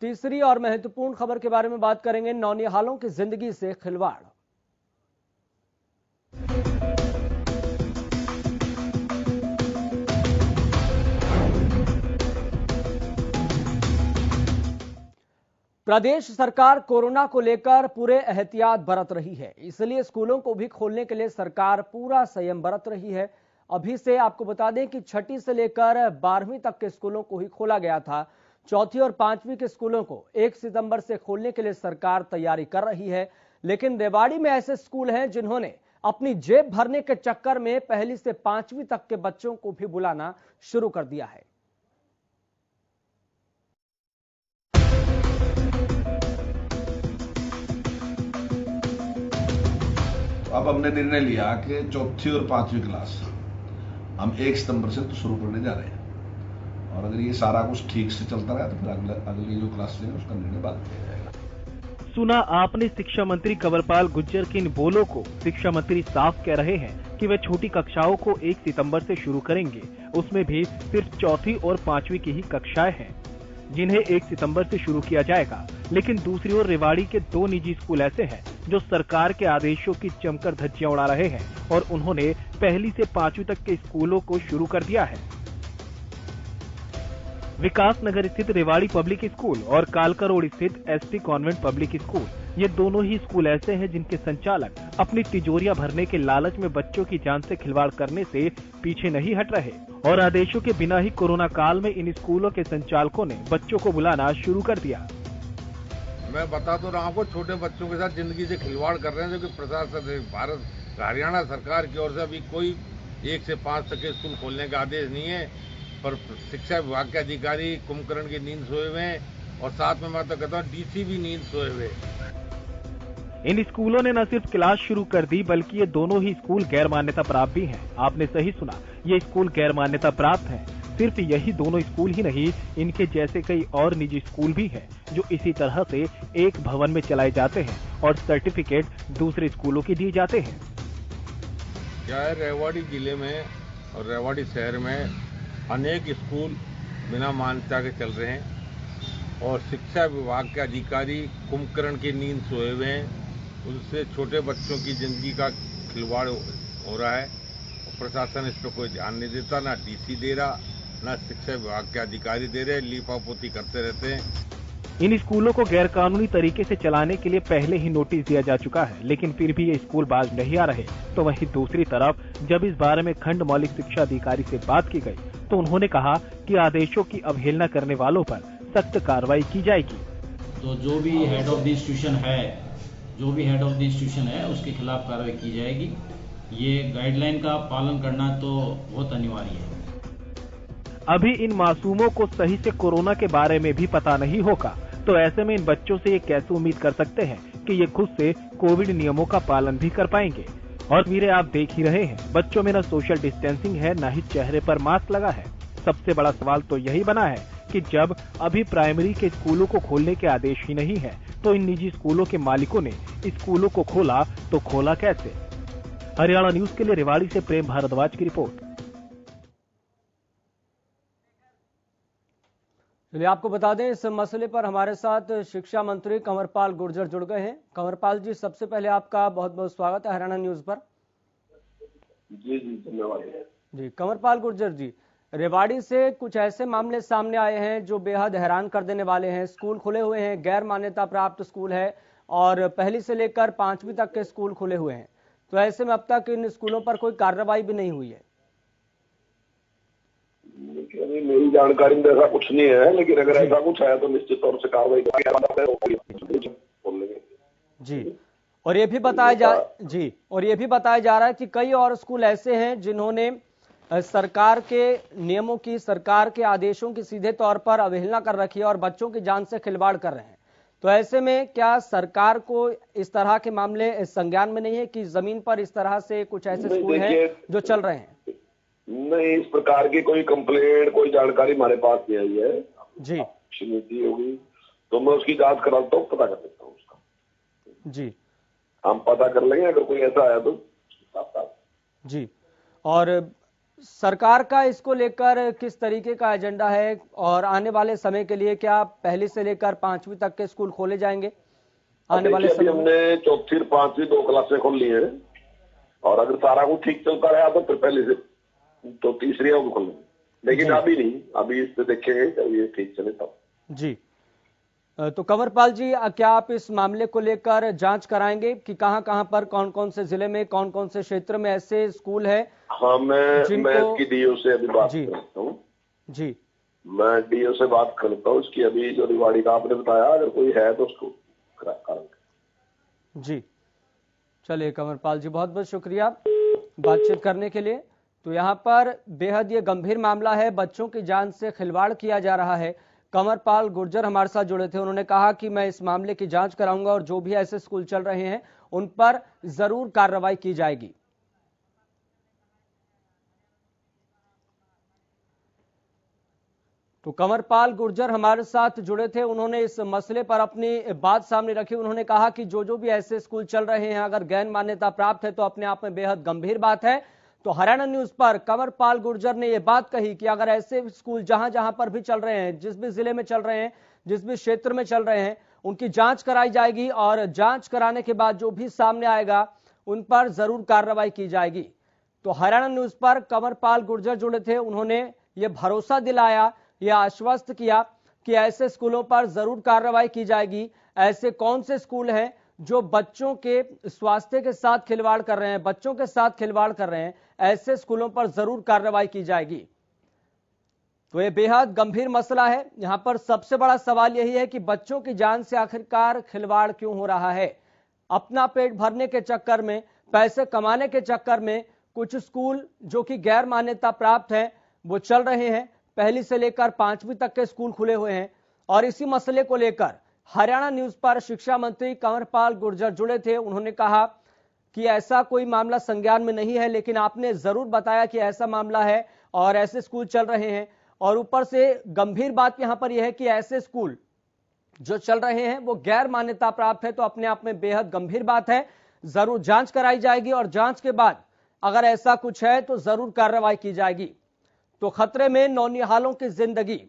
तीसरी और महत्वपूर्ण खबर के बारे में बात करेंगे। नौनिहालों की जिंदगी से खिलवाड़। प्रदेश सरकार कोरोना को लेकर पूरे एहतियात बरत रही है, इसलिए स्कूलों को भी खोलने के लिए सरकार पूरा संयम बरत रही है। अभी से आपको बता दें कि छठी से लेकर 12वीं तक के स्कूलों को ही खोला गया था। चौथी और 5वीं के स्कूलों को 1 सितंबर से खोलने के लिए सरकार तैयारी कर रही है, लेकिन रेवाड़ी में ऐसे स्कूल हैं जिन्होंने अपनी जेब भरने के चक्कर में पहली से 5वीं तक के बच्चों को भी बुलाना शुरू कर दिया है। अब हमने निर्णय लिया कि चौथी और 5वीं क्लास हम 1 सितंबर से तो शुरू करने जा रहे हैं, और अगर ये सारा कुछ ठीक से चलता रहा तो फिर अगली जो क्लास है उसका निर्णय बाद किया जाएगा। सुना आपने शिक्षा मंत्री कंवरपाल गुर्जर के इन बोलों को। शिक्षा मंत्री साफ कह रहे हैं कि वे छोटी कक्षाओं को 1 सितंबर से शुरू करेंगे, उसमें भी सिर्फ चौथी और 5वीं की ही कक्षाएं हैं जिन्हें 1 सितंबर से शुरू किया जाएगा। लेकिन दूसरी ओर रेवाड़ी के 2 निजी स्कूल ऐसे हैं जो सरकार के आदेशों की जमकर धज्जियां उड़ा रहे हैं और उन्होंने पहली से 5वीं तक के स्कूलों को शुरू कर दिया है। विकास नगर स्थित रेवाड़ी पब्लिक स्कूल और कालका रोड स्थित एसटी कॉन्वेंट पब्लिक स्कूल, ये दोनों ही स्कूल ऐसे हैं जिनके संचालक अपनी तिजोरियां भरने के लालच में बच्चों की जान से खिलवाड़ करने से पीछे नहीं हट रहे और आदेशों के बिना ही कोरोना काल में इन स्कूलों के संचालकों ने बच्चों को बुलाना शुरू कर दिया। मैं बता तो रहा हूँ, छोटे बच्चों के साथ जिंदगी से खिलवाड़ कर रहे हैं, जो कि प्रशासन भारत हरियाणा सरकार की ओर से अभी कोई 1 से 5 तक के स्कूल खोलने का आदेश नहीं है, पर शिक्षा विभाग के अधिकारी कुंभकर्ण की नींद सोए हुए हैं और साथ में मैं तो कहता हूँ डीसी भी नींद सोए हुए। इन स्कूलों ने न सिर्फ क्लास शुरू कर दी बल्कि ये दोनों ही स्कूल गैर मान्यता प्राप्त भी हैं। आपने सही सुना, ये स्कूल गैर मान्यता प्राप्त हैं। सिर्फ यही दोनों स्कूल ही नहीं, इनके जैसे कई और निजी स्कूल भी हैं जो इसी तरह से एक भवन में चलाए जाते हैं और सर्टिफिकेट दूसरे स्कूलों की दिए जाते हैं। क्या है, रेवाड़ी जिले में और रेवाड़ी शहर में अनेक स्कूल बिना मान्यता के चल रहे हैं और शिक्षा विभाग के अधिकारी कुंभकर्ण की नींद सोए हुए हैं। उससे छोटे बच्चों की जिंदगी का खिलवाड़ हो रहा है और प्रशासन इस पर कोई ध्यान नहीं देता, ना डीसी दे रहा, ना शिक्षा विभाग के अधिकारी दे रहे, लीपापोती करते रहते हैं। इन स्कूलों को गैरकानूनी तरीके से चलाने के लिए पहले ही नोटिस दिया जा चुका है, लेकिन फिर भी ये स्कूल बाज नहीं आ रहे। तो वहीं दूसरी तरफ जब इस बारे में खंड मौलिक शिक्षा अधिकारी से बात की गई तो उन्होंने कहा कि आदेशों की अवहेलना करने वालों पर सख्त कार्रवाई की जाएगी। तो जो भी हेड ऑफ द इंस्टीट्यूशन है उसके खिलाफ कार्रवाई की जाएगी। ये गाइडलाइन का पालन करना तो बहुत अनिवार्य है। अभी इन मासूमों को सही से कोरोना के बारे में भी पता नहीं होगा, तो ऐसे में इन बच्चों से ये कैसे उम्मीद कर सकते हैं कि ये खुद से कोविड नियमों का पालन भी कर पाएंगे। और वीरे आप देख ही रहे हैं, बच्चों में न सोशल डिस्टेंसिंग है, न ही चेहरे पर मास्क लगा है। सबसे बड़ा सवाल तो यही बना है कि जब अभी प्राइमरी के स्कूलों को खोलने के आदेश ही नहीं है, तो इन निजी स्कूलों के मालिकों ने स्कूलों को खोला तो खोला कैसे। हरियाणा न्यूज के लिए रेवाड़ी से प्रेम भारद्वाज की रिपोर्ट। चलिए आपको बता दें, इस मसले पर हमारे साथ शिक्षा मंत्री कंवरपाल गुर्जर जुड़ गए हैं। कंवरपाल जी, सबसे पहले आपका बहुत बहुत स्वागत है हरियाणा न्यूज पर। जी धन्यवाद जी कंवरपाल गुर्जर जी, रेवाड़ी से कुछ ऐसे मामले सामने आए हैं जो बेहद हैरान कर देने वाले हैं। स्कूल खुले हुए हैं, गैर मान्यता प्राप्त स्कूल है और पहली से लेकर 5वीं तक के स्कूल खुले हुए हैं, तो ऐसे में अब तक इन स्कूलों पर कोई कार्रवाई भी नहीं हुई है। मेरी जानकारी में ऐसा कुछ नहीं है, लेकिन अगर ऐसा कुछ है तो निश्चित तौर से कार्रवाई जी। और ये भी बताया जा रहा है कि कई और स्कूल ऐसे हैं जिन्होंने सरकार के नियमों की, सरकार के आदेशों की सीधे तौर पर अवहेलना कर रखी है और बच्चों की जान से खिलवाड़ कर रहे हैं। तो ऐसे में क्या सरकार को इस तरह के मामले संज्ञान में नहीं है कि जमीन पर इस तरह से कुछ ऐसे स्कूल हैं जो चल रहे हैं? नहीं, इस प्रकार की कोई कंप्लेंट, कोई जानकारी हमारे पास नहीं आई है जी। नीति होगी तो मैं उसकी जांच कराता हूँ, पता कर देता हूँ उसका। जी, हम पता कर लेंगे अगर कोई ऐसा आया तो। जी। और सरकार का इसको लेकर किस तरीके का एजेंडा है और आने वाले समय के लिए क्या पहली से लेकर 5वीं तक के स्कूल खोले जाएंगे आने वाले अभी समय में? हमने चौथी और 5वीं 2 क्लासें खोल ली है और अगर सारा कुछ ठीक चलता रहा तो फिर पहले से तो तीसरी हम खोलेंगे, लेकिन अभी नहीं, अभी इस पे देखेंगे जब ये ठीक चले तब। जी, तो कंवरपाल जी, क्या आप इस मामले को लेकर जांच कराएंगे कि कहां-कहां पर कौन-कौन से जिले में कौन-कौन से क्षेत्र में ऐसे स्कूल है? हाँ, मैं इसकी डीओ से अभी बात करता हूँ। जी, मैं डीओ से बात करता हूँ, उसकी अभी जो रिवाड़ी का आपने बताया अगर कोई है तो उसको कराएंगे। जी, चलिए कंवरपाल जी, बहुत बहुत शुक्रिया बातचीत करने के लिए। तो यहाँ पर बेहद ये गंभीर मामला है, बच्चों की जान से खिलवाड़ किया जा रहा है। कंवरपाल गुर्जर हमारे साथ जुड़े थे, उन्होंने कहा कि मैं इस मामले की जांच कराऊंगा और जो भी ऐसे स्कूल चल रहे हैं उन पर जरूर कार्रवाई की जाएगी। तो कंवरपाल गुर्जर हमारे साथ जुड़े थे, उन्होंने इस मसले पर अपनी बात सामने रखी। उन्होंने कहा कि जो भी ऐसे स्कूल चल रहे हैं अगर गैर मान्यता प्राप्त है तो अपने आप में बेहद गंभीर बात है। तो हरियाणा न्यूज पर कंवरपाल गुर्जर ने यह बात कही कि अगर ऐसे स्कूल जहां जहां पर भी चल रहे हैं, जिस भी जिले में चल रहे हैं, जिस भी क्षेत्र में चल रहे हैं, उनकी जांच कराई जाएगी और जांच कराने के बाद जो भी सामने आएगा उन पर जरूर कार्रवाई की जाएगी। तो हरियाणा न्यूज पर कंवरपाल गुर्जर जुड़े थे, उन्होंने ये भरोसा दिलाया, यह आश्वस्त किया कि ऐसे स्कूलों पर जरूर कार्रवाई की जाएगी। ऐसे कौन से स्कूल हैं जो बच्चों के स्वास्थ्य के साथ खिलवाड़ कर रहे हैं, बच्चों के साथ खिलवाड़ कर रहे हैं, ऐसे स्कूलों पर जरूर कार्रवाई की जाएगी। तो यह बेहद गंभीर मसला है। यहां पर सबसे बड़ा सवाल यही है कि बच्चों की जान से आखिरकार खिलवाड़ क्यों हो रहा है। अपना पेट भरने के चक्कर में, पैसे कमाने के चक्कर में कुछ स्कूल जो कि गैर मान्यता प्राप्त हैं वो चल रहे हैं। पहली से लेकर 5वीं तक के स्कूल खुले हुए हैं और इसी मसले को लेकर हरियाणा न्यूज पर शिक्षा मंत्री कंवरपाल गुर्जर जुड़े थे। उन्होंने कहा कि ऐसा कोई मामला संज्ञान में नहीं है, लेकिन आपने जरूर बताया कि ऐसा मामला है और ऐसे स्कूल चल रहे हैं। और ऊपर से गंभीर बात यहां पर यह है कि ऐसे स्कूल जो चल रहे हैं वो गैर मान्यता प्राप्त है, तो अपने आप में बेहद गंभीर बात है। जरूर जांच कराई जाएगी और जांच के बाद अगर ऐसा कुछ है तो जरूर कार्रवाई की जाएगी। तो खतरे में नौनिहालों की जिंदगी।